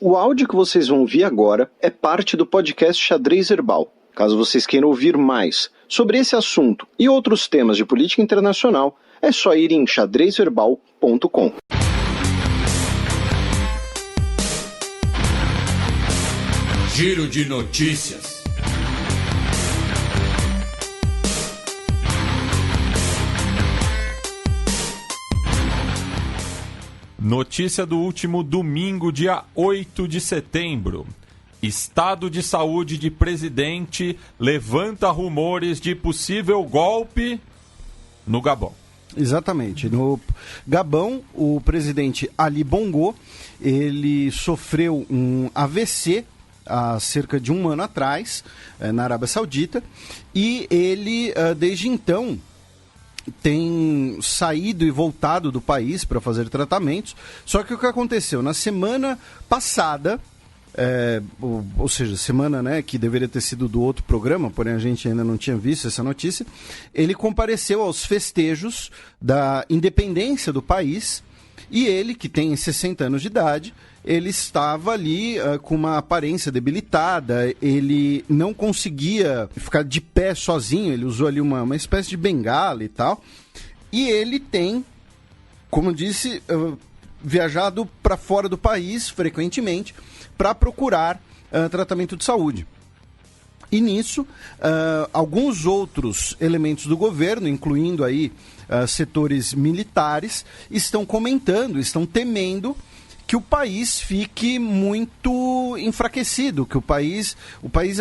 O áudio que vocês vão ouvir agora é parte do podcast Xadrez Herbal. Caso vocês queiram ouvir mais sobre esse assunto e outros temas de política internacional, é só ir em xadrezherbal.com. Giro de notícias. Notícia do último domingo, dia 8 de setembro. Estado de saúde de presidente levanta rumores de possível golpe no Gabão. Exatamente. No Gabão, o presidente Ali Bongo, ele sofreu um AVC há cerca de um ano atrás, na Arábia Saudita, e ele, desde então, tem saído e voltado do país para fazer tratamentos. Só que o que aconteceu? Na semana passada, ou seja, semana, né, que deveria ter sido do outro programa, porém a gente ainda não tinha visto essa notícia, ele compareceu aos festejos da independência do país, e ele, que tem 60 anos de idade, ele estava ali com uma aparência debilitada, ele não conseguia ficar de pé sozinho, ele usou ali uma espécie de bengala e tal, e ele tem, como eu disse, viajado para fora do país frequentemente para procurar tratamento de saúde. E nisso, alguns outros elementos do governo, incluindo aí setores militares, estão comentando, estão temendo que o país fique muito enfraquecido, que o país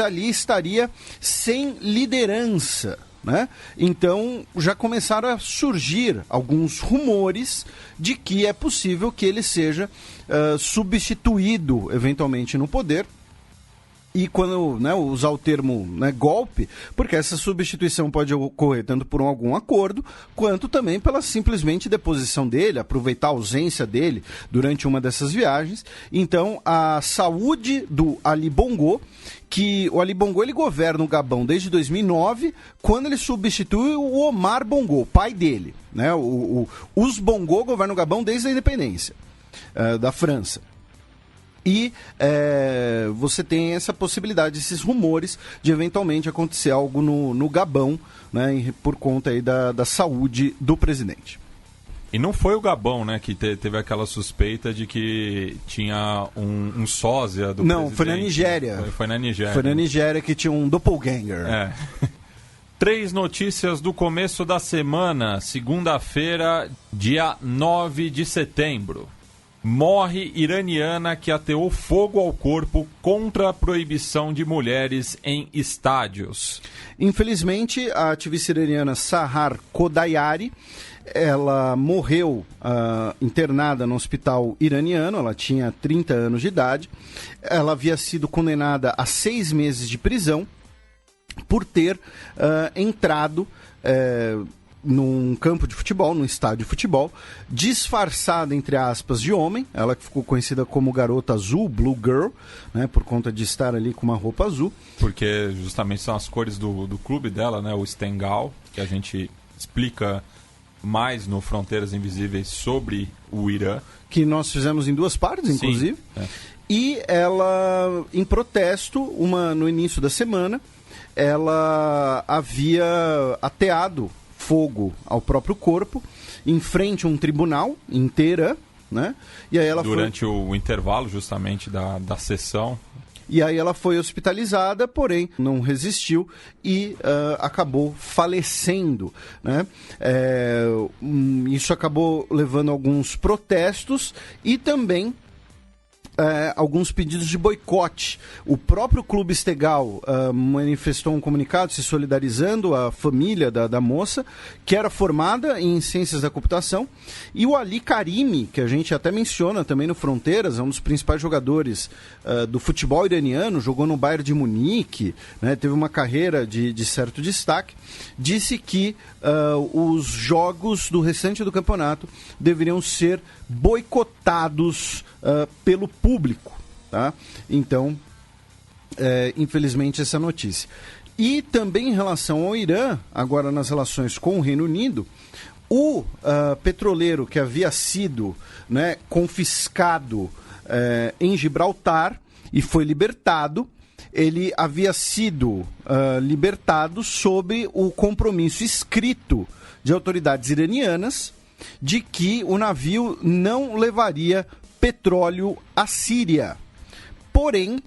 ali estaria sem liderança, né? Então já começaram a surgir alguns rumores de que é possível que ele seja substituído eventualmente no poder. E quando, né, usar o termo, né, golpe, porque essa substituição pode ocorrer tanto por algum acordo, quanto também pela simplesmente deposição dele, aproveitar a ausência dele durante uma dessas viagens. Então, a saúde do Ali Bongo, que o Ali Bongo ele governa o Gabão desde 2009, quando ele substitui o Omar Bongo, pai dele, né? Os Bongo governam o Gabão desde a independência da França. E você tem essa possibilidade, esses rumores de eventualmente acontecer algo no Gabão, né, por conta aí da saúde do presidente. E não foi o Gabão, né, que teve aquela suspeita de que tinha um sósia do presidente. Não, foi na Nigéria. Foi na Nigéria. Foi na Nigéria que tinha um doppelganger. 3 notícias do começo da semana, segunda-feira, dia 9 de setembro. Morre iraniana que ateou fogo ao corpo contra a proibição de mulheres em estádios. Infelizmente, a ativista iraniana Sahar Khodayari, ela morreu internada no hospital iraniano, ela tinha 30 anos de idade. Ela havia sido condenada a 6 meses de prisão por ter entrado num campo de futebol, num estádio de futebol, disfarçada, entre aspas, de homem, ela que ficou conhecida como garota azul, Blue Girl, né, por conta de estar ali com uma roupa azul. Porque justamente são as cores do clube dela, né, o Stengal, que a gente explica mais no Fronteiras Invisíveis sobre o Irã. Que nós fizemos em 2 partes, inclusive. Sim, E ela, em protesto, no início da semana, ela havia ateado fogo ao próprio corpo, em frente a um tribunal em Teherã, né? E aí ela durante o intervalo, justamente, da sessão. E aí ela foi hospitalizada, porém não resistiu e acabou falecendo, né? Isso acabou levando a alguns protestos e também alguns pedidos de boicote. O próprio Clube Estegal manifestou um comunicado se solidarizando à família da moça, que era formada em Ciências da Computação, e o Ali Karimi, que a gente até menciona também no Fronteiras, é um dos principais jogadores do futebol iraniano, jogou no Bayern de Munique, né, teve uma carreira de certo destaque, disse que os jogos do restante do campeonato deveriam ser boicotados pelo público, tá? Então, infelizmente, essa notícia. E também em relação ao Irã, agora nas relações com o Reino Unido, o petroleiro que havia sido, né, confiscado em Gibraltar e foi libertado. Ele havia sido libertado sob o compromisso escrito de autoridades iranianas de que o navio não levaria petróleo à Síria. Porém,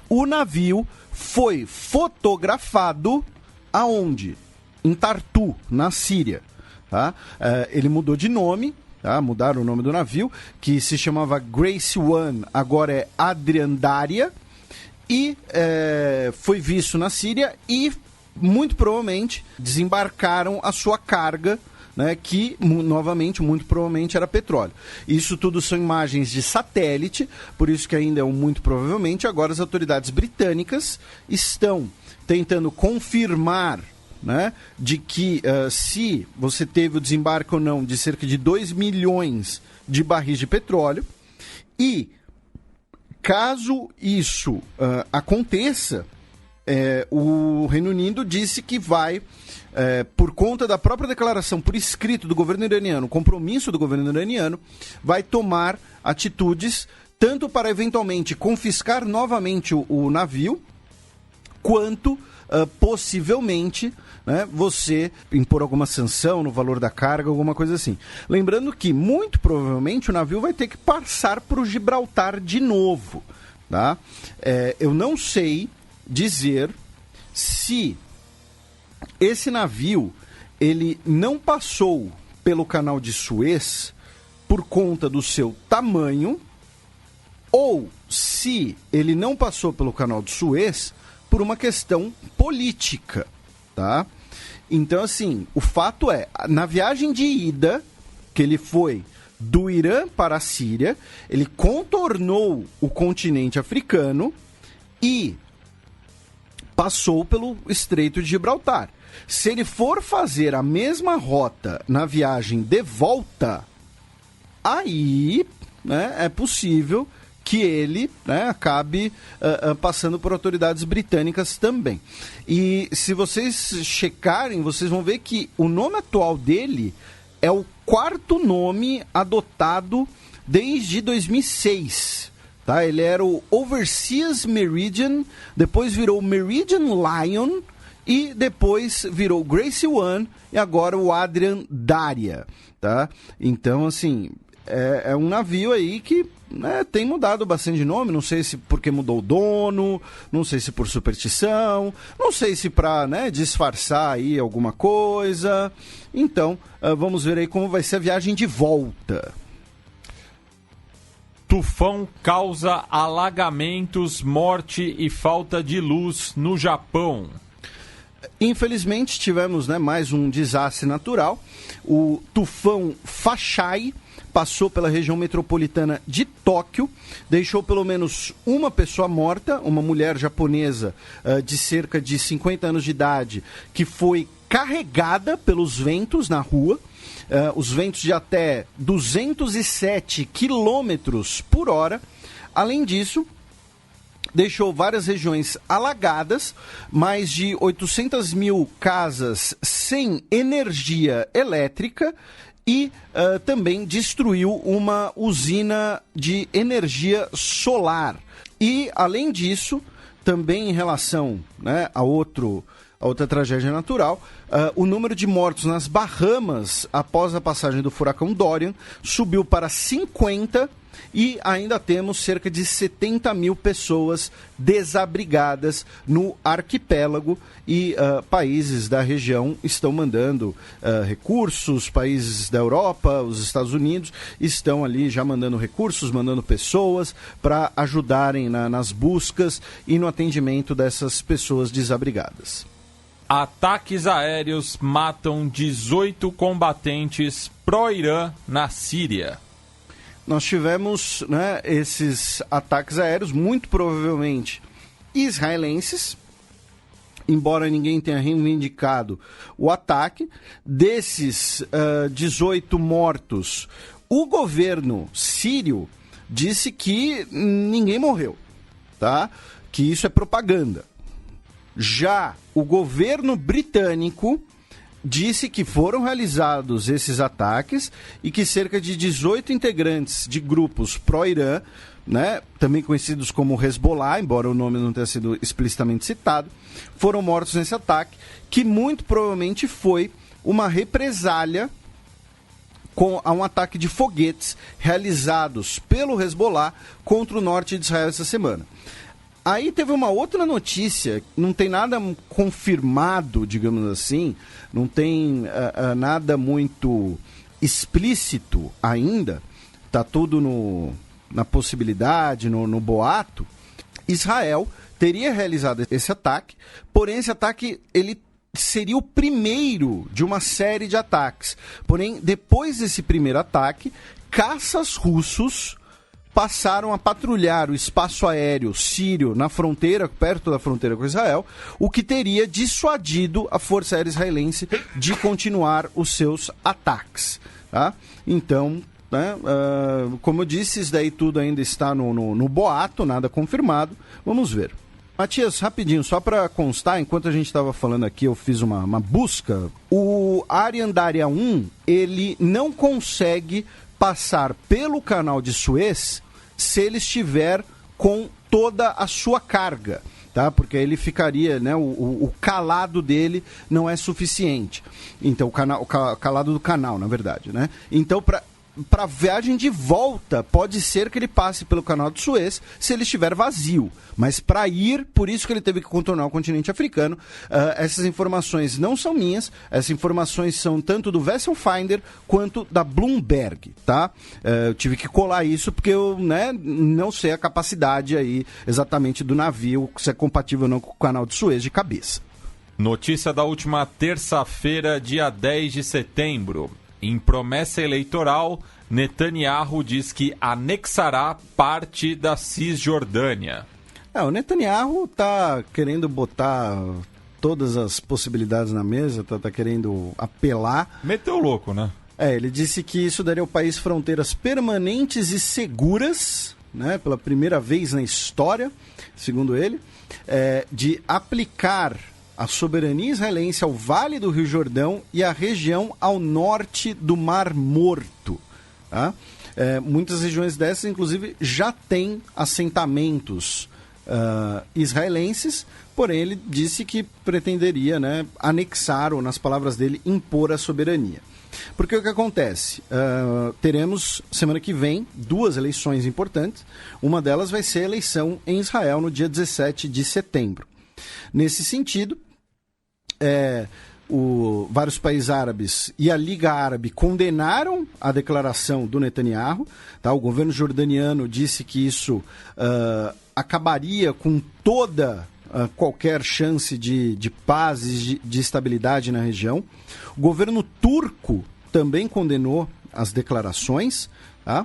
o navio foi fotografado aonde? Em Tartu, na Síria. Tá? Ele mudou de nome, tá? Mudaram o nome do navio, que se chamava Grace One, agora é Adrian Daria, e foi visto na Síria e, muito provavelmente, desembarcaram a sua carga, né, que, novamente, muito provavelmente era petróleo. Isso tudo são imagens de satélite, por isso que ainda é muito provavelmente. Agora as autoridades britânicas estão tentando confirmar, né, de que se você teve o desembarque ou não de cerca de 2 milhões de barris de petróleo, e caso isso aconteça, o Reino Unido disse que vai, por conta da própria declaração por escrito do governo iraniano, compromisso do governo iraniano, vai tomar atitudes tanto para eventualmente confiscar novamente o navio, quanto possivelmente, né, você impor alguma sanção no valor da carga, alguma coisa assim. Lembrando que, muito provavelmente, o navio vai ter que passar por Gibraltar de novo. Tá? Eu não sei dizer se esse navio ele não passou pelo canal de Suez por conta do seu tamanho, ou se ele não passou pelo canal de Suez por uma questão política, tá? Então, assim, o fato é, na viagem de ida, que ele foi do Irã para a Síria, ele contornou o continente africano e passou pelo Estreito de Gibraltar. Se ele for fazer a mesma rota na viagem de volta, aí, né, é possível que ele, né, acabe passando por autoridades britânicas também. E se vocês checarem, vocês vão ver que o nome atual dele é o 4º nome adotado desde 2006. Tá? Ele era o Overseas Meridian, depois virou Meridian Lion e depois virou Grace One e agora o Adrian Daria. Tá? Então, assim, é um navio aí que, né, tem mudado bastante de nome, não sei se porque mudou o dono, não sei se por superstição, não sei se para, né, disfarçar aí alguma coisa. Então, vamos ver aí como vai ser a viagem de volta. Tufão causa alagamentos, morte e falta de luz no Japão. Infelizmente, tivemos, né, mais um desastre natural. O tufão Fashai passou pela região metropolitana de Tóquio, deixou pelo menos uma pessoa morta, uma mulher japonesa de cerca de 50 anos de idade, que foi carregada pelos ventos na rua, os ventos de até 207 quilômetros por hora. Além disso, deixou várias regiões alagadas, mais de 800 mil casas sem energia elétrica e também destruiu uma usina de energia solar. E, além disso, também em relação, né, a outra tragédia natural, o número de mortos nas Bahamas após a passagem do furacão Dorian subiu para 50 e ainda temos cerca de 70 mil pessoas desabrigadas no arquipélago e países da região estão mandando recursos, países da Europa, os Estados Unidos estão ali já mandando recursos, mandando pessoas para ajudarem nas buscas e no atendimento dessas pessoas desabrigadas. Ataques aéreos matam 18 combatentes pró-Irã na Síria. Nós tivemos, né, esses ataques aéreos, muito provavelmente israelenses, embora ninguém tenha reivindicado o ataque. Desses 18 mortos, o governo sírio disse que ninguém morreu, tá? Que isso é propaganda. Já o governo britânico disse que foram realizados esses ataques e que cerca de 18 integrantes de grupos pró-Irã, né, também conhecidos como Hezbollah, embora o nome não tenha sido explicitamente citado, foram mortos nesse ataque, que muito provavelmente foi uma represália a um ataque de foguetes realizados pelo Hezbollah contra o norte de Israel essa semana. Aí teve uma outra notícia, não tem nada confirmado, digamos assim, não tem nada muito explícito ainda, está tudo na possibilidade, no boato. Israel teria realizado esse ataque, porém esse ataque ele seria o primeiro de uma série de ataques. Porém, depois desse primeiro ataque, caças russos passaram a patrulhar o espaço aéreo sírio na fronteira, perto da fronteira com Israel, o que teria dissuadido a Força Aérea Israelense de continuar os seus ataques. Tá? Então, né, como eu disse, isso daí tudo ainda está no boato, nada confirmado. Vamos ver. Matias, rapidinho, só para constar, enquanto a gente estava falando aqui, eu fiz uma busca. O Ariane Daria 1, ele não consegue passar pelo canal de Suez se ele estiver com toda a sua carga, tá? Porque ele ficaria, né, o calado dele não é suficiente. Então, o calado do canal, na verdade, né? Então, para viagem de volta, pode ser que ele passe pelo canal de Suez se ele estiver vazio. Mas para ir, por isso que ele teve que contornar o continente africano. Essas informações não são minhas, essas informações são tanto do Vessel Finder quanto da Bloomberg, tá? Eu tive que colar isso porque eu, né, não sei a capacidade aí exatamente do navio, se é compatível ou não com o canal de Suez de cabeça. Notícia da última terça-feira, dia 10 de setembro. Em promessa eleitoral, Netanyahu diz que anexará parte da Cisjordânia. O Netanyahu está querendo botar todas as possibilidades na mesa, tá querendo apelar. Meteu louco, né? Ele disse que isso daria ao país fronteiras permanentes e seguras, né, pela primeira vez na história, segundo ele, de aplicar a soberania israelense ao Vale do Rio Jordão e à região ao norte do Mar Morto. Tá? Muitas regiões dessas, inclusive, já têm assentamentos israelenses, porém ele disse que pretenderia, né, anexar, ou nas palavras dele, impor a soberania. Porque o que acontece? Teremos, semana que vem, 2 eleições importantes. Uma delas vai ser a eleição em Israel no dia 17 de setembro. Nesse sentido, vários países árabes e a Liga Árabe condenaram a declaração do Netanyahu. Tá? O governo jordaniano disse que isso acabaria com toda qualquer chance de paz e de estabilidade na região. O governo turco também condenou as declarações. Tá?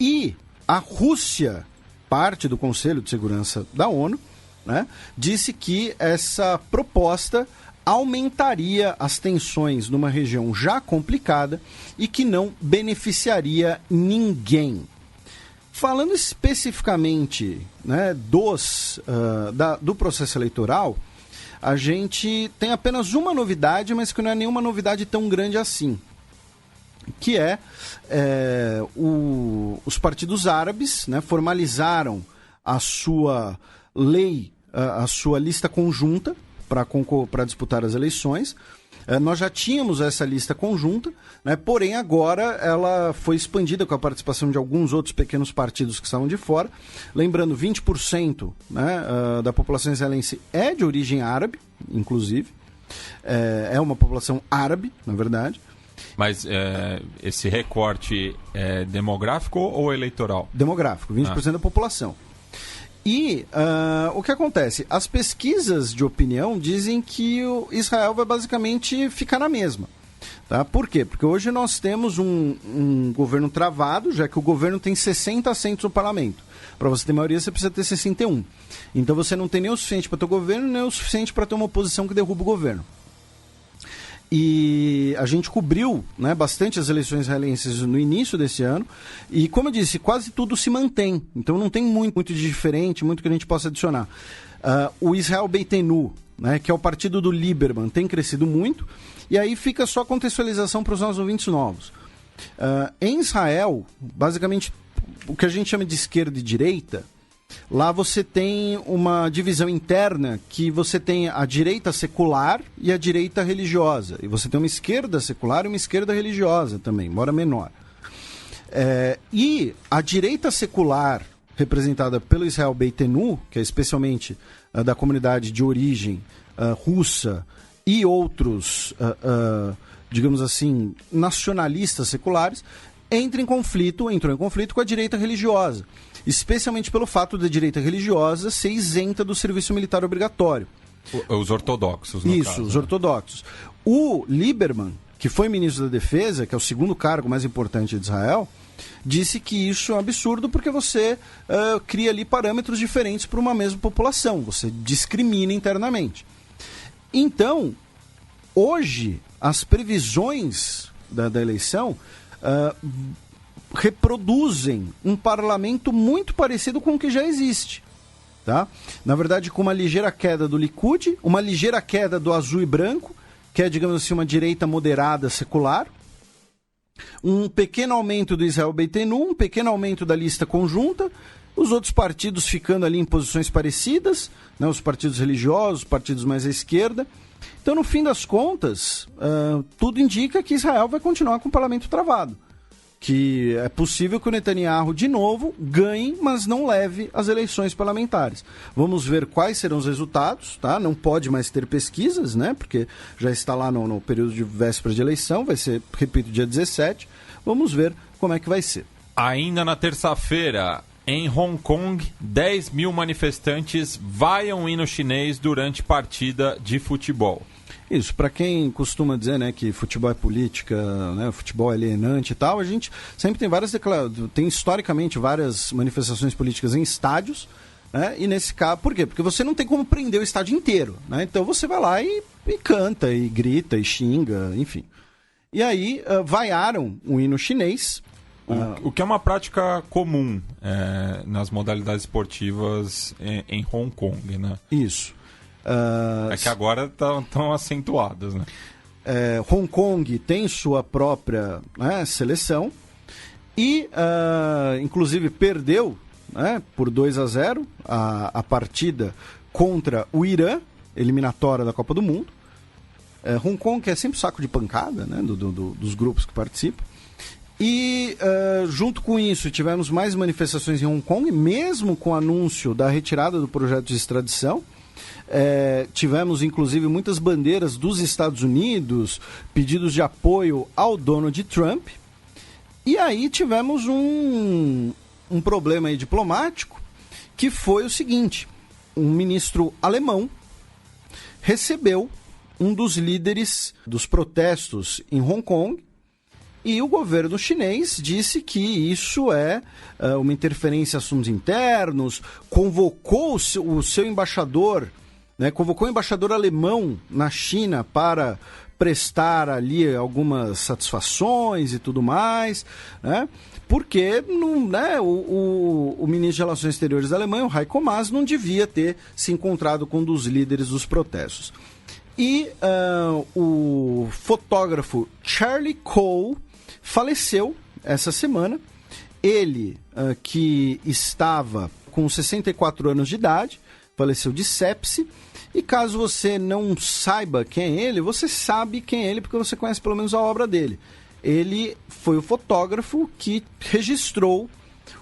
E a Rússia, parte do Conselho de Segurança da ONU, né, disse que essa proposta aumentaria as tensões numa região já complicada e que não beneficiaria ninguém. Falando especificamente, né, do processo eleitoral, a gente tem apenas uma novidade, mas que não é nenhuma novidade tão grande assim, que os partidos árabes, né, formalizaram a sua lei, a sua lista conjunta para disputar as eleições. Nós já tínhamos essa lista conjunta, né, porém agora ela foi expandida com a participação de alguns outros pequenos partidos que estavam de fora. Lembrando, 20%, né, da população israelense é de origem árabe, inclusive. É uma população árabe, na verdade. Mas esse recorte é demográfico ou eleitoral? Demográfico, 20% da população. E o que acontece? As pesquisas de opinião dizem que o Israel vai basicamente ficar na mesma. Tá? Por quê? Porque hoje nós temos um governo travado, já que o governo tem 60 assentos no parlamento. Para você ter maioria, você precisa ter 61. Então você não tem nem o suficiente para ter o governo, nem o suficiente para ter uma oposição que derruba o governo. E a gente cobriu, né, bastante as eleições israelenses no início desse ano. E, como eu disse, quase tudo se mantém. Então não tem muito de diferente, muito que a gente possa adicionar. O Israel Beitenu né, que é o partido do Lieberman, tem crescido muito. E aí fica só a contextualização para os nossos ouvintes novos. Em Israel, basicamente, o que a gente chama de esquerda e direita, lá você tem uma divisão interna que você tem a direita secular e a direita religiosa. E você tem uma esquerda secular e uma esquerda religiosa também, embora menor. E a direita secular, representada pelo Israel Beitenu, que é especialmente da comunidade de origem russa e outros, digamos assim, nacionalistas seculares, entrou em conflito com a direita religiosa, especialmente pelo fato da direita religiosa ser isenta do serviço militar obrigatório. Os ortodoxos, no Isso, caso, os né? ortodoxos. O Lieberman, que foi ministro da Defesa, que é o segundo cargo mais importante de Israel, disse que isso é um absurdo porque você cria ali parâmetros diferentes para uma mesma população, você discrimina internamente. Então, hoje, as previsões da eleição reproduzem um parlamento muito parecido com o que já existe. Tá? Na verdade, com uma ligeira queda do Likud, uma ligeira queda do azul e branco, que é, digamos assim, uma direita moderada secular, um pequeno aumento do Israel Beitenu, um pequeno aumento da lista conjunta, os outros partidos ficando ali em posições parecidas, né, os partidos religiosos, os partidos mais à esquerda. Então, no fim das contas, tudo indica que Israel vai continuar com o parlamento travado. Que é possível que o Netanyahu, de novo, ganhe, mas não leve as eleições parlamentares. Vamos ver quais serão os resultados, tá? Não pode mais ter pesquisas, né? Porque já está lá no período de véspera de eleição, vai ser, repito, dia 17. Vamos ver como é que vai ser. Ainda na terça-feira, em Hong Kong, 10 mil manifestantes vaiam o hino chinês durante partida de futebol. Isso, para quem costuma dizer, né, que futebol é política, né, futebol é alienante e tal, a gente sempre tem historicamente várias manifestações políticas em estádios, né, e nesse caso, por quê? Porque você não tem como prender o estádio inteiro, né, então você vai lá e canta, e grita, e xinga, enfim. E aí vaiaram o hino chinês. O que é uma prática comum nas modalidades esportivas em Hong Kong, né? Isso. É que agora estão acentuadas, né? Hong Kong tem sua própria, né, seleção e, inclusive, perdeu, né, por 2-0 a partida contra o Irã, eliminatória da Copa do Mundo. Hong Kong é sempre saco de pancada, né, dos grupos que participam. E, junto com isso, tivemos mais manifestações em Hong Kong, mesmo com o anúncio da retirada do projeto de extradição. Tivemos, inclusive, muitas bandeiras dos Estados Unidos, pedidos de apoio ao Donald Trump. E aí tivemos um problema aí diplomático, que foi o seguinte: um ministro alemão recebeu um dos líderes dos protestos em Hong Kong, e o governo chinês disse que isso é uma interferência em assuntos internos, convocou o seu embaixador, né, convocou o embaixador alemão na China para prestar ali algumas satisfações e tudo mais, né, porque né, o ministro de Relações Exteriores alemão, o Heiko Maas, não devia ter se encontrado com um dos líderes dos protestos. E o fotógrafo Charlie Cole faleceu essa semana. Ele, que estava com 64 anos de idade, faleceu de sepse. E caso você não saiba quem é ele, você sabe quem é ele porque você conhece pelo menos a obra dele. Ele foi o fotógrafo que registrou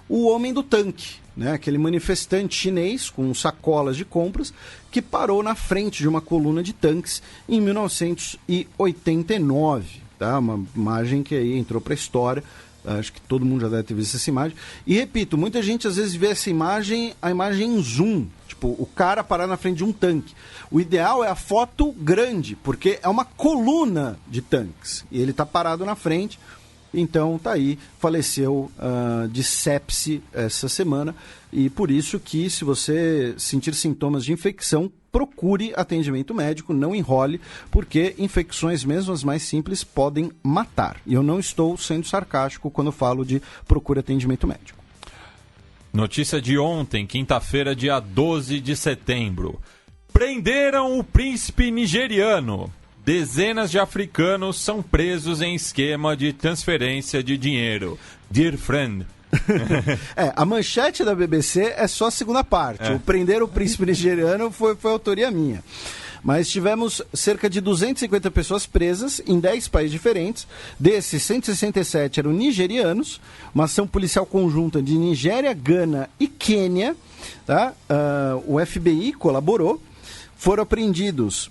o Homem do Tanque, né? Aquele manifestante chinês com sacolas de compras que parou na frente de uma coluna de tanques em 1989. Tá? Uma imagem que aí entrou para a história. Acho que todo mundo já deve ter visto essa imagem. E repito, muita gente às vezes vê essa imagem, a imagem em zoom. Tipo, o cara parar na frente de um tanque. O ideal é a foto grande, porque é uma coluna de tanques. E ele está parado na frente. Então, tá aí, faleceu de sepse essa semana. E por isso que, se você sentir sintomas de infecção, procure atendimento médico, não enrole, porque infecções, mesmo as mais simples, podem matar. E eu não estou sendo sarcástico quando falo de procure atendimento médico. Notícia de ontem, quinta-feira, dia 12 de setembro. Prenderam o príncipe nigeriano. Dezenas de africanos são presos em esquema de transferência de dinheiro. Dear friend. A manchete da BBC é só a segunda parte. O prender o príncipe nigeriano foi autoria minha. Mas tivemos cerca de 250 pessoas presas em 10 países diferentes. Desses, 167 eram nigerianos. Uma ação policial conjunta de Nigéria, Gana e Quênia. Tá? O FBI colaborou. Foram apreendidos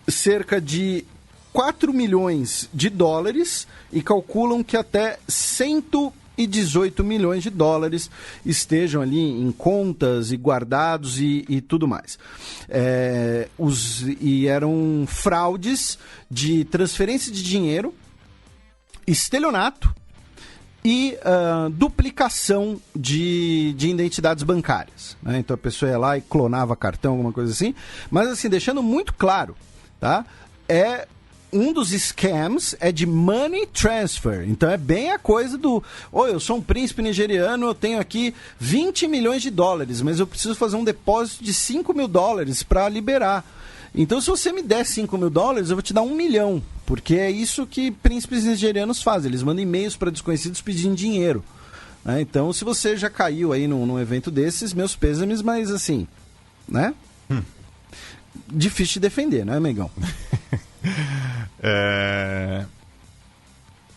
cerca de 4 milhões de dólares e calculam que até 118 milhões de dólares estejam ali em contas e guardados e tudo mais. E eram fraudes de transferência de dinheiro, estelionato e duplicação de identidades bancárias. Né? Então a pessoa ia lá e clonava cartão, alguma coisa assim. Mas assim, deixando muito claro, tá? Um dos scams é de money transfer. Então é bem a coisa do... eu sou um príncipe nigeriano, eu tenho aqui 20 milhões de dólares, mas eu preciso fazer um depósito de 5 mil dólares para liberar. Então se você me der 5 mil dólares, eu vou te dar 1 milhão. Porque é isso que príncipes nigerianos fazem. Eles mandam e-mails para desconhecidos pedindo dinheiro. Então se você já caiu aí num evento desses, meus pêsames, mas assim, né? Difícil de defender, né, amigão?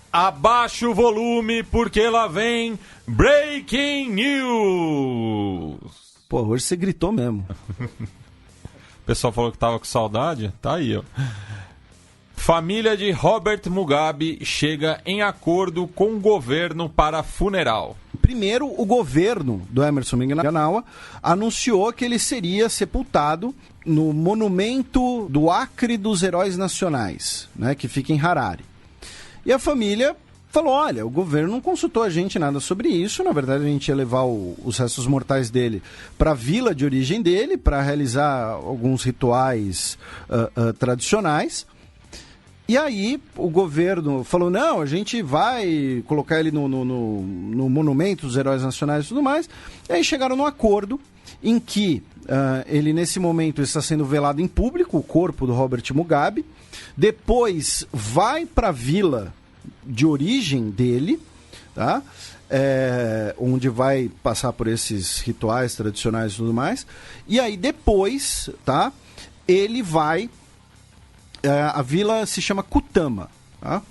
Abaixa o volume porque lá vem Breaking News. Pô, hoje você gritou mesmo. O pessoal falou que tava com saudade. Tá aí, ó. Família de Robert Mugabe chega em acordo com o governo para funeral. Primeiro, o governo do Emmerson Mnangagwa anunciou que ele seria sepultado no monumento do Acre dos Heróis Nacionais, né, que fica em Harare. E a família falou, olha, o governo não consultou a gente nada sobre isso, na verdade a gente ia levar os restos mortais dele para a vila de origem dele, para realizar alguns rituais tradicionais. E aí o governo falou, não, a gente vai colocar ele no monumento dos heróis nacionais e tudo mais. E aí chegaram num acordo em que ele nesse momento está sendo velado em público, o corpo do Robert Mugabe. Depois vai para a vila de origem dele, tá? Onde vai passar por esses rituais tradicionais e tudo mais. E aí depois, tá? Ele vai... a vila se chama Kutama, tá?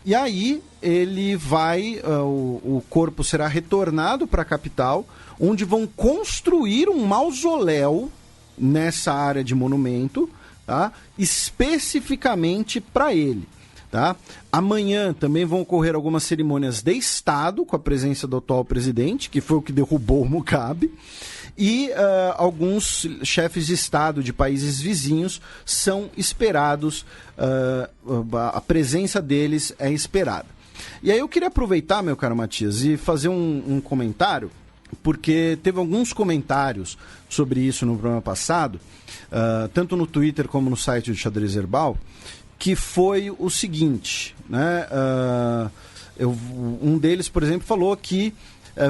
E aí ele vai, o corpo será retornado para a capital, onde vão construir um mausoléu nessa área de monumento, tá? Especificamente para ele. Tá? Amanhã também vão ocorrer algumas cerimônias de Estado com a presença do atual presidente, que foi o que derrubou o Mugabe. E alguns chefes de Estado de países vizinhos são esperados, a presença deles é esperada. E aí eu queria aproveitar, meu caro Matias, e fazer um comentário, porque teve alguns comentários sobre isso no programa passado, tanto no Twitter como no site do Xadrez Herbal, que foi o seguinte, né? Um deles, por exemplo, falou que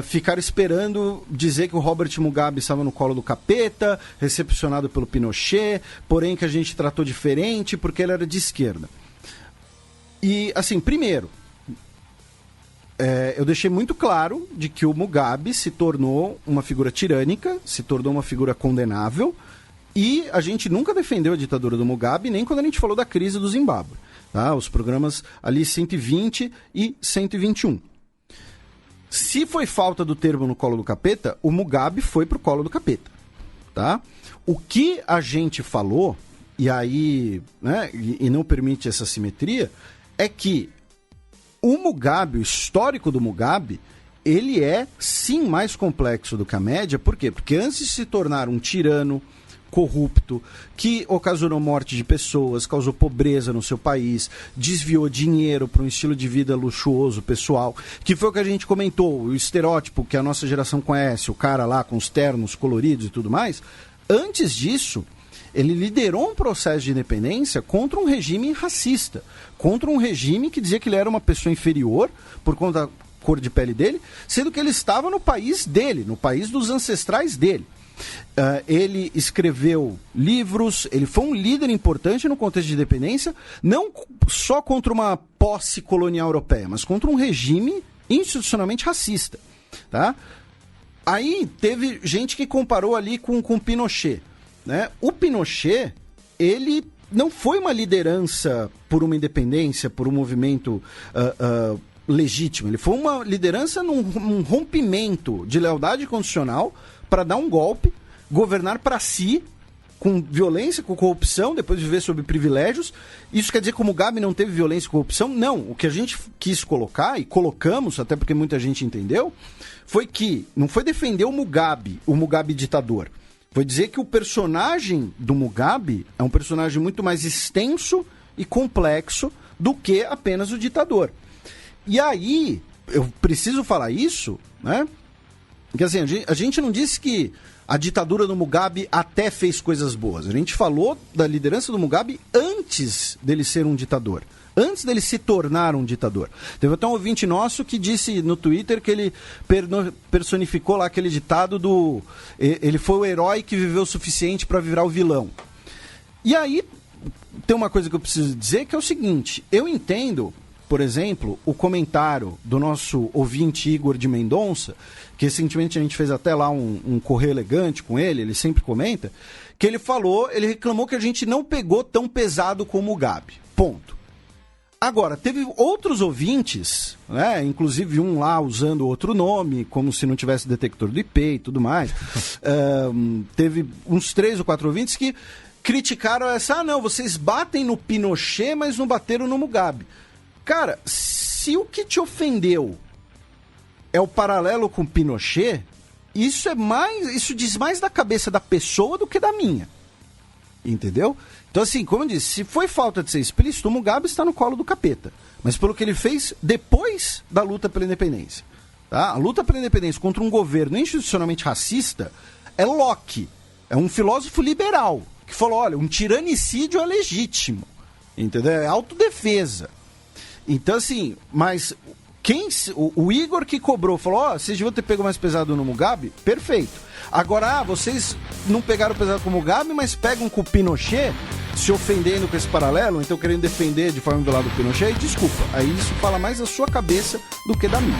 ficaram esperando dizer que o Robert Mugabe estava no colo do capeta, recepcionado pelo Pinochet, porém que a gente tratou diferente porque ele era de esquerda. E, assim, primeiro, eu deixei muito claro de que o Mugabe se tornou uma figura tirânica, se tornou uma figura condenável, e a gente nunca defendeu a ditadura do Mugabe, nem quando a gente falou da crise do Zimbábue. Tá? Os programas ali 120 e 121. Se foi falta do termo no colo do capeta, o Mugabe foi pro colo do capeta, tá? O que a gente falou, e aí, né, e não permite essa simetria, é que o Mugabe, o histórico do Mugabe, ele é sim mais complexo do que a média. Por quê? Porque antes de se tornar um tirano corrupto, que ocasionou morte de pessoas, causou pobreza no seu país, desviou dinheiro para um estilo de vida luxuoso, pessoal, que foi o que a gente comentou, o estereótipo que a nossa geração conhece, o cara lá com os ternos coloridos e tudo mais. Antes disso, ele liderou um processo de independência contra um regime racista, contra um regime que dizia que ele era uma pessoa inferior por conta da cor de pele dele, sendo que ele estava no país dele, no país dos ancestrais dele. Ele escreveu livros, ele foi um líder importante no contexto de independência, não só contra uma posse colonial europeia, mas contra um regime institucionalmente racista. Tá? Aí teve gente que comparou ali com Pinochet. Né? O Pinochet, ele não foi uma liderança por uma independência, por um movimento legítimo. Ele foi uma liderança num rompimento de lealdade constitucional para dar um golpe, governar para si, com violência, com corrupção, depois viver sob privilégios. Isso quer dizer que o Mugabe não teve violência e corrupção? Não. O que a gente quis colocar, e colocamos, até porque muita gente entendeu, foi que não foi defender o Mugabe ditador. Foi dizer que o personagem do Mugabe é um personagem muito mais extenso e complexo do que apenas o ditador. E aí, eu preciso falar isso, né? Porque assim, a gente não disse que a ditadura do Mugabe até fez coisas boas. A gente falou da liderança do Mugabe antes dele ser um ditador. Antes dele se tornar um ditador. Teve até um ouvinte nosso que disse no Twitter que ele personificou lá aquele ditado do... Ele foi o herói que viveu o suficiente para virar o vilão. E aí, tem uma coisa que eu preciso dizer, que é o seguinte. Eu entendo, por exemplo, o comentário do nosso ouvinte Igor de Mendonça, que recentemente a gente fez até lá um correio elegante com ele sempre comenta, que ele reclamou que a gente não pegou tão pesado como o Mugabe. Ponto. Agora, teve outros ouvintes, né, inclusive um lá usando outro nome, como se não tivesse detector do IP e tudo mais. Teve uns 3 ou 4 ouvintes que criticaram não, vocês batem no Pinochet, mas não bateram no Mugabe. Cara, se o que te ofendeu é o paralelo com Pinochet, isso diz mais da cabeça da pessoa do que da minha. Entendeu? Então, assim, como eu disse, se foi falta de ser explícito, o Mugabe está no colo do capeta. Mas pelo que ele fez depois da luta pela independência. Tá? A luta pela independência contra um governo institucionalmente racista é Locke. É um filósofo liberal que falou, olha, um tiranicídio é legítimo. Entendeu? É autodefesa. Então, assim, mas o Igor que cobrou, falou, vocês deviam ter pego mais pesado no Mugabe? Perfeito. Agora, vocês não pegaram pesado com o Mugabe, mas pegam com o Pinochet, se ofendendo com esse paralelo, então querendo defender de forma violada o Pinochet, desculpa. Aí isso fala mais da sua cabeça do que da minha.